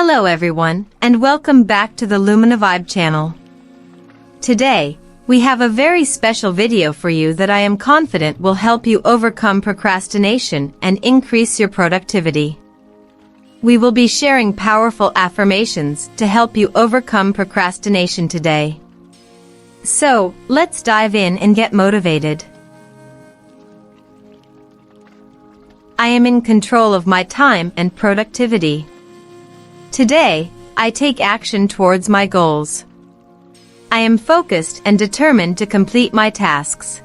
Hello everyone, and welcome back to the Lumina Vibe channel. Today, we have a very special video for you that I am confident will help you overcome procrastination and increase your productivity. We will be sharing powerful affirmations to help you overcome procrastination today. So, let's dive in and get motivated. I am in control of my time and productivity. Today, I take action towards my goals. I am focused and determined to complete my tasks.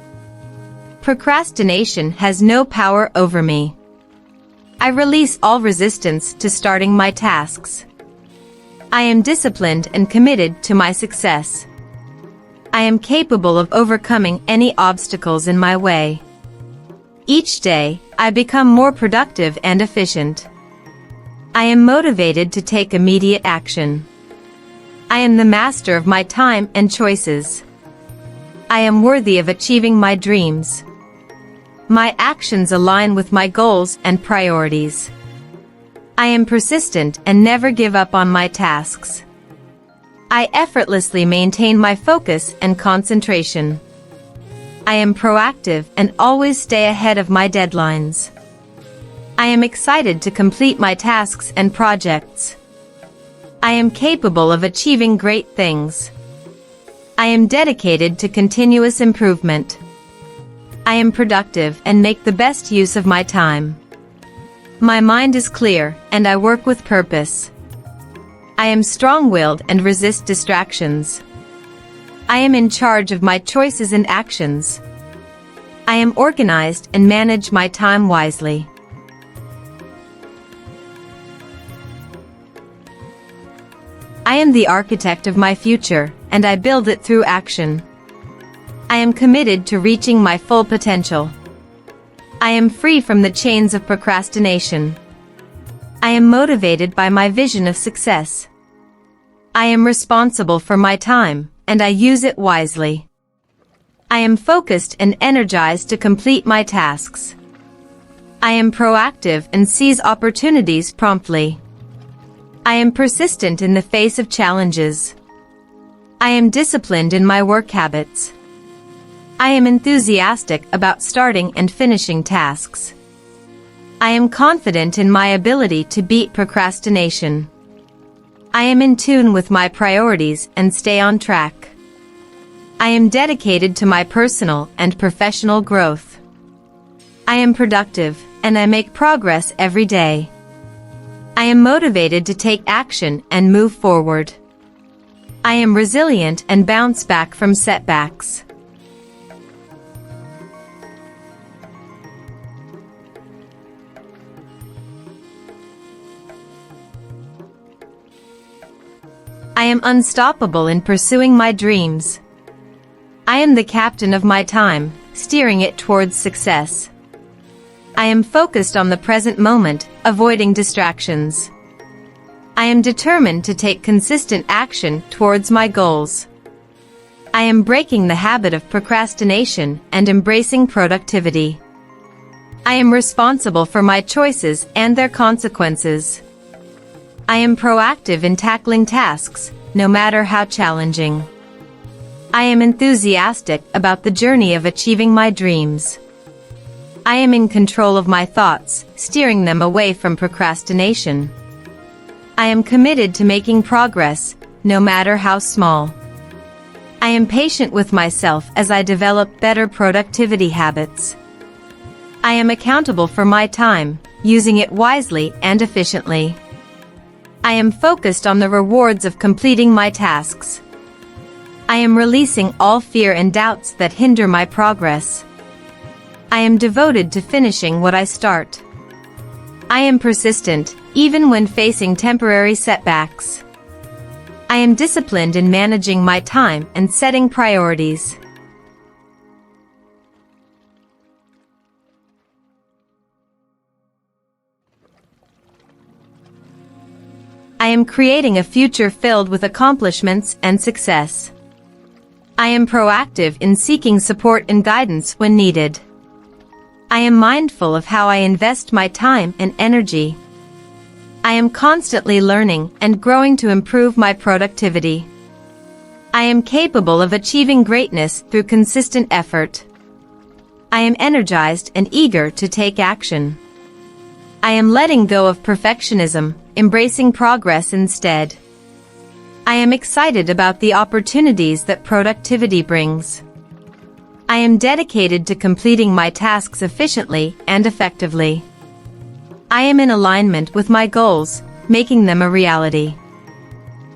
Procrastination has no power over me. I release all resistance to starting my tasks. I am disciplined and committed to my success. I am capable of overcoming any obstacles in my way. Each day, I become more productive and efficient. I am motivated to take immediate action. I am the master of my time and choices. I am worthy of achieving my dreams. My actions align with my goals and priorities. I am persistent and never give up on my tasks. I effortlessly maintain my focus and concentration. I am proactive and always stay ahead of my deadlines. I am excited to complete my tasks and projects. I am capable of achieving great things. I am dedicated to continuous improvement. I am productive and make the best use of my time. My mind is clear and I work with purpose. I am strong-willed and resist distractions. I am in charge of my choices and actions. I am organized and manage my time wisely. I am the architect of my future, and I build it through action. I am committed to reaching my full potential. I am free from the chains of procrastination. I am motivated by my vision of success. I am responsible for my time, and I use it wisely. I am focused and energized to complete my tasks. I am proactive and seize opportunities promptly. I am persistent in the face of challenges. I am disciplined in my work habits. I am enthusiastic about starting and finishing tasks. I am confident in my ability to beat procrastination. I am in tune with my priorities and stay on track. I am dedicated to my personal and professional growth. I am productive, and I make progress every day. I am motivated to take action and move forward. I am resilient and bounce back from setbacks. I am unstoppable in pursuing my dreams. I am the captain of my time, steering it towards success. I am focused on the present moment, avoiding distractions. I am determined to take consistent action towards my goals. I am breaking the habit of procrastination and embracing productivity. I am responsible for my choices and their consequences. I am proactive in tackling tasks, no matter how challenging. I am enthusiastic about the journey of achieving my dreams. I am in control of my thoughts, steering them away from procrastination. I am committed to making progress, no matter how small. I am patient with myself as I develop better productivity habits. I am accountable for my time, using it wisely and efficiently. I am focused on the rewards of completing my tasks. I am releasing all fear and doubts that hinder my progress. I am devoted to finishing what I start. I am persistent, even when facing temporary setbacks. I am disciplined in managing my time and setting priorities. I am creating a future filled with accomplishments and success. I am proactive in seeking support and guidance when needed. I am mindful of how I invest my time and energy. I am constantly learning and growing to improve my productivity. I am capable of achieving greatness through consistent effort. I am energized and eager to take action. I am letting go of perfectionism, embracing progress instead. I am excited about the opportunities that productivity brings. I am dedicated to completing my tasks efficiently and effectively. I am in alignment with my goals, making them a reality.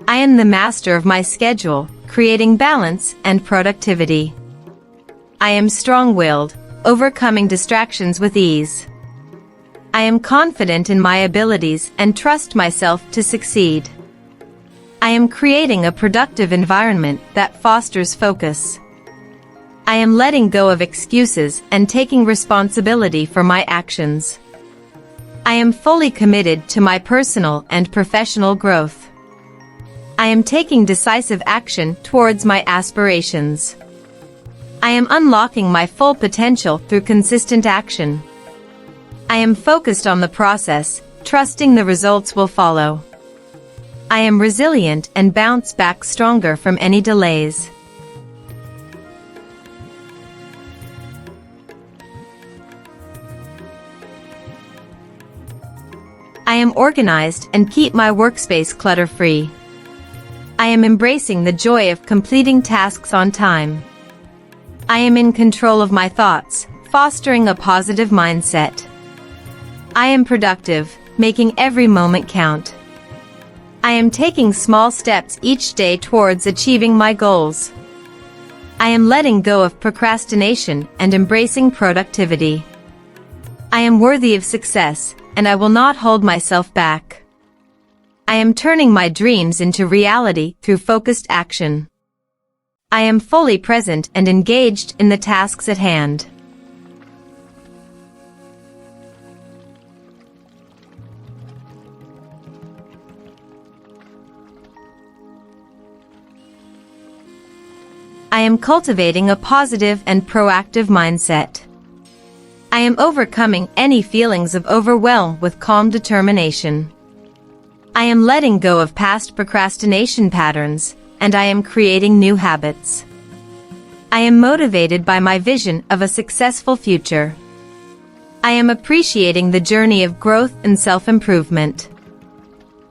I am the master of my schedule, creating balance and productivity. I am strong-willed, overcoming distractions with ease. I am confident in my abilities and trust myself to succeed. I am creating a productive environment that fosters focus. I am letting go of excuses and taking responsibility for my actions. I am fully committed to my personal and professional growth. I am taking decisive action towards my aspirations. I am unlocking my full potential through consistent action. I am focused on the process, trusting the results will follow. I am resilient and bounce back stronger from any delays. I am organized and keep my workspace clutter-free. I am embracing the joy of completing tasks on time. I am in control of my thoughts, fostering a positive mindset. I am productive, making every moment count. I am taking small steps each day towards achieving my goals. I am letting go of procrastination and embracing productivity. I am worthy of success, and I will not hold myself back. I am turning my dreams into reality through focused action. I am fully present and engaged in the tasks at hand. I am cultivating a positive and proactive mindset. I am overcoming any feelings of overwhelm with calm determination. I am letting go of past procrastination patterns, and I am creating new habits. I am motivated by my vision of a successful future. I am appreciating the journey of growth and self-improvement.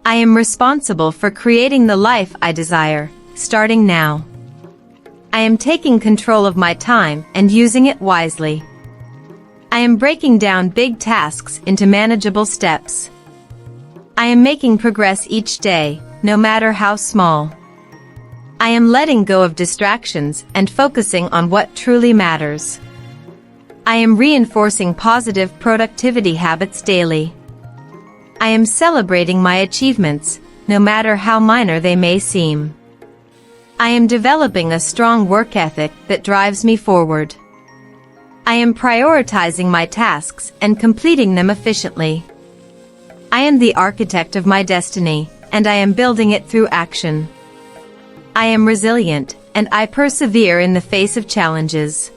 I am responsible for creating the life I desire, starting now. I am taking control of my time and using it wisely. I am breaking down big tasks into manageable steps. I am making progress each day, no matter how small. I am letting go of distractions and focusing on what truly matters. I am reinforcing positive productivity habits daily. I am celebrating my achievements, no matter how minor they may seem. I am developing a strong work ethic that drives me forward. I am prioritizing my tasks and completing them efficiently. I am the architect of my destiny, and I am building it through action. I am resilient, and I persevere in the face of challenges.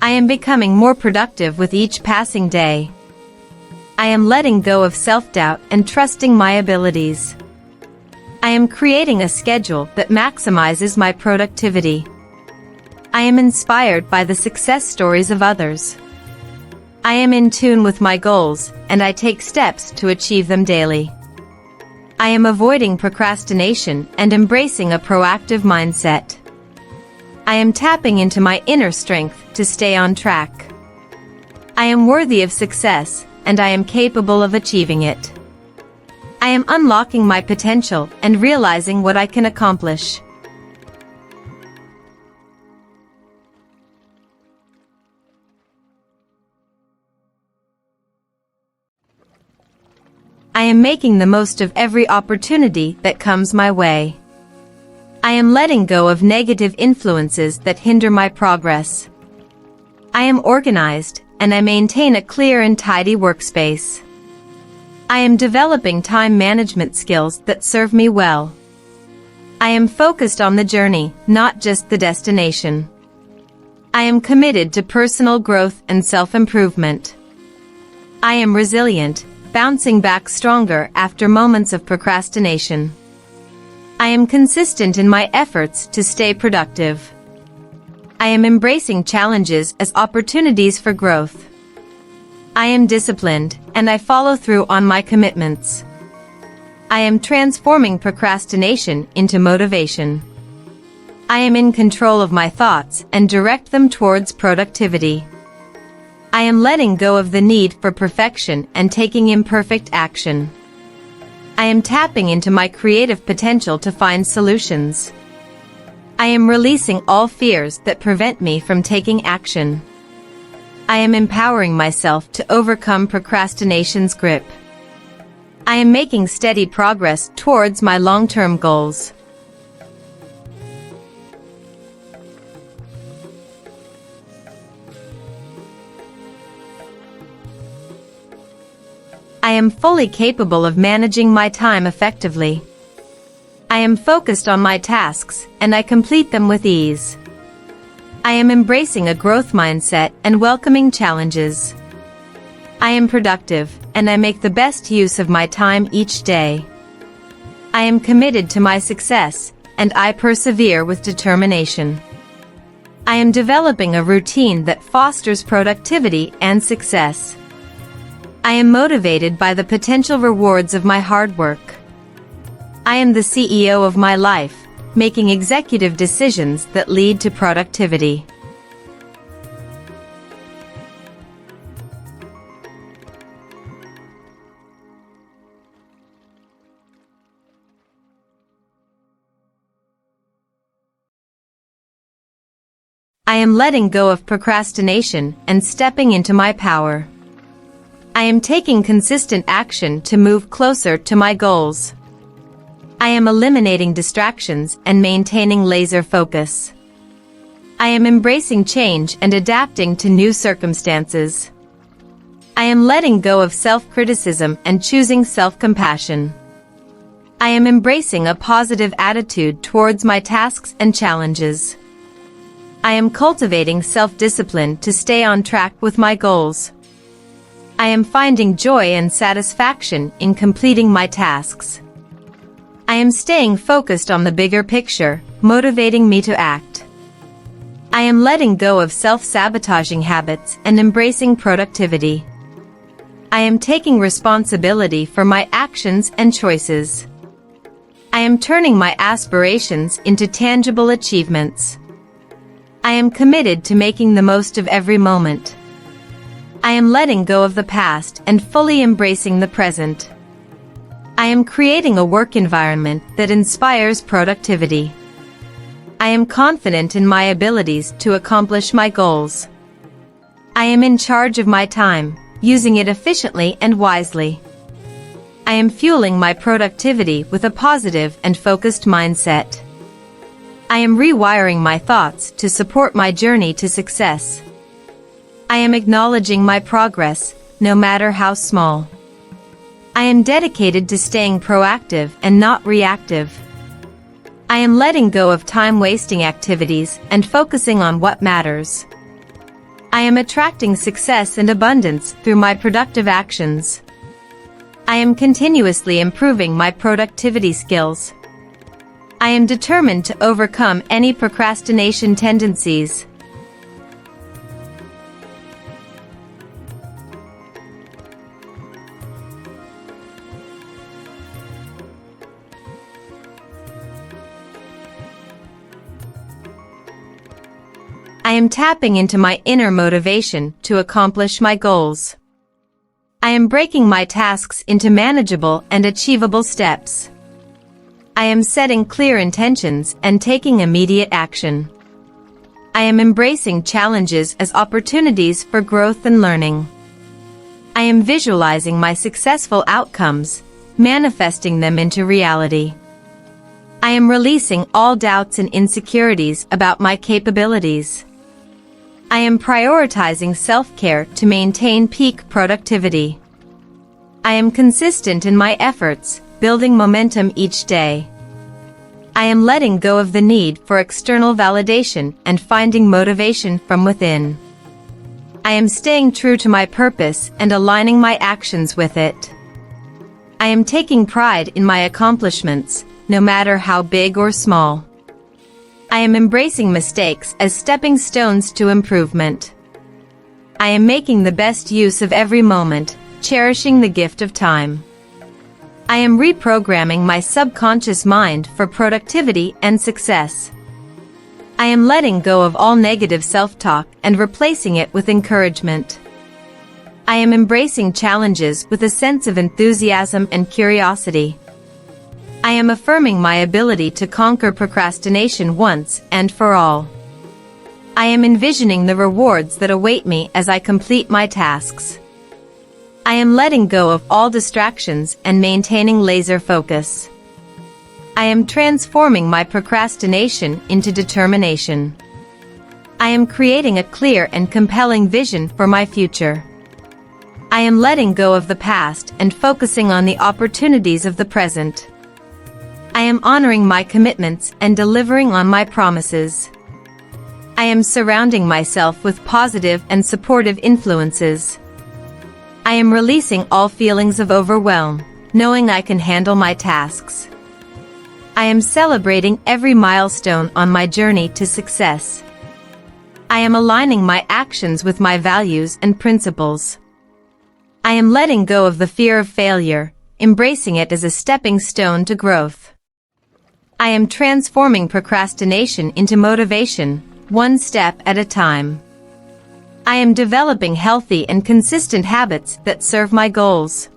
I am becoming more productive with each passing day. I am letting go of self-doubt and trusting my abilities. I am creating a schedule that maximizes my productivity. I am inspired by the success stories of others. I am in tune with my goals, and I take steps to achieve them daily. I am avoiding procrastination and embracing a proactive mindset. I am tapping into my inner strength to stay on track. I am worthy of success, and I am capable of achieving it. I am unlocking my potential and realizing what I can accomplish. I am making the most of every opportunity that comes my way. I am letting go of negative influences that hinder my progress. I am organized, and I maintain a clear and tidy workspace. I am developing time management skills that serve me well. I am focused on the journey, not just the destination. I am committed to personal growth and self-improvement. I am resilient, bouncing back stronger after moments of procrastination. I am consistent in my efforts to stay productive. I am embracing challenges as opportunities for growth. I am disciplined, and I follow through on my commitments. I am transforming procrastination into motivation. I am in control of my thoughts and direct them towards productivity. I am letting go of the need for perfection and taking imperfect action. I am tapping into my creative potential to find solutions. I am releasing all fears that prevent me from taking action. I am empowering myself to overcome procrastination's grip. I am making steady progress towards my long-term goals. I am fully capable of managing my time effectively. I am focused on my tasks, and I complete them with ease. I am embracing a growth mindset and welcoming challenges. I am productive, and I make the best use of my time each day. I am committed to my success, and I persevere with determination. I am developing a routine that fosters productivity and success. I am motivated by the potential rewards of my hard work. I am the CEO of my life, making executive decisions that lead to productivity. I am letting go of procrastination and stepping into my power. I am taking consistent action to move closer to my goals. I am eliminating distractions and maintaining laser focus. I am embracing change and adapting to new circumstances. I am letting go of self-criticism and choosing self-compassion. I am embracing a positive attitude towards my tasks and challenges. I am cultivating self-discipline to stay on track with my goals. I am finding joy and satisfaction in completing my tasks. I am staying focused on the bigger picture, motivating me to act. I am letting go of self-sabotaging habits and embracing productivity. I am taking responsibility for my actions and choices. I am turning my aspirations into tangible achievements. I am committed to making the most of every moment. I am letting go of the past and fully embracing the present. I am creating a work environment that inspires productivity. I am confident in my abilities to accomplish my goals. I am in charge of my time, using it efficiently and wisely. I am fueling my productivity with a positive and focused mindset. I am rewiring my thoughts to support my journey to success. I am acknowledging my progress, no matter how small. I am dedicated to staying proactive and not reactive. I am letting go of time-wasting activities and focusing on what matters. I am attracting success and abundance through my productive actions. I am continuously improving my productivity skills. I am determined to overcome any procrastination tendencies. I am tapping into my inner motivation to accomplish my goals. I am breaking my tasks into manageable and achievable steps. I am setting clear intentions and taking immediate action. I am embracing challenges as opportunities for growth and learning. I am visualizing my successful outcomes, manifesting them into reality. I am releasing all doubts and insecurities about my capabilities. I am prioritizing self-care to maintain peak productivity. I am consistent in my efforts, building momentum each day. I am letting go of the need for external validation and finding motivation from within. I am staying true to my purpose and aligning my actions with it. I am taking pride in my accomplishments, no matter how big or small. I am embracing mistakes as stepping stones to improvement. I am making the best use of every moment, cherishing the gift of time. I am reprogramming my subconscious mind for productivity and success. I am letting go of all negative self-talk and replacing it with encouragement. I am embracing challenges with a sense of enthusiasm and curiosity. I am affirming my ability to conquer procrastination once and for all. I am envisioning the rewards that await me as I complete my tasks. I am letting go of all distractions and maintaining laser focus. I am transforming my procrastination into determination. I am creating a clear and compelling vision for my future. I am letting go of the past and focusing on the opportunities of the present. I am honoring my commitments and delivering on my promises. I am surrounding myself with positive and supportive influences. I am releasing all feelings of overwhelm, knowing I can handle my tasks. I am celebrating every milestone on my journey to success. I am aligning my actions with my values and principles. I am letting go of the fear of failure, embracing it as a stepping stone to growth. I am transforming procrastination into motivation, one step at a time. I am developing healthy and consistent habits that serve my goals.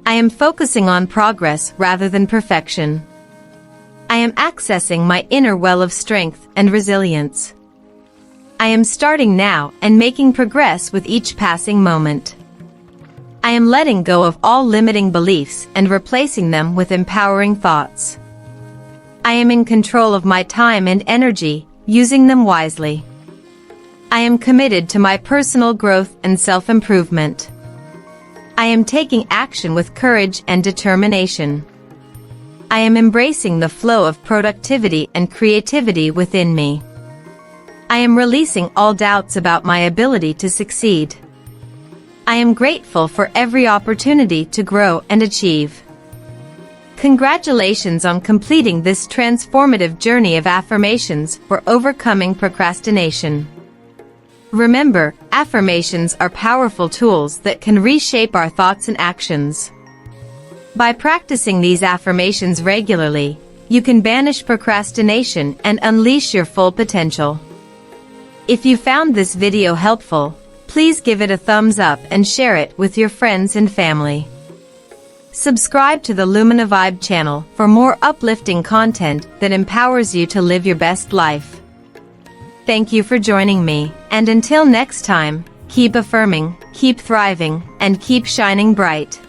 I am focusing on progress rather than perfection. I am accessing my inner well of strength and resilience. I am starting now and making progress with each passing moment. I am letting go of all limiting beliefs and replacing them with empowering thoughts. I am in control of my time and energy, using them wisely. I am committed to my personal growth and self-improvement. I am taking action with courage and determination. I am embracing the flow of productivity and creativity within me. I am releasing all doubts about my ability to succeed. I am grateful for every opportunity to grow and achieve. Congratulations on completing this transformative journey of affirmations for overcoming procrastination. Remember, affirmations are powerful tools that can reshape our thoughts and actions. By practicing these affirmations regularly, you can banish procrastination and unleash your full potential. If you found this video helpful, please give it a thumbs up and share it with your friends and family. Subscribe to the Lumina Vibe channel for more uplifting content that empowers you to live your best life. Thank you for joining me, and until next time, keep affirming, keep thriving, and keep shining bright.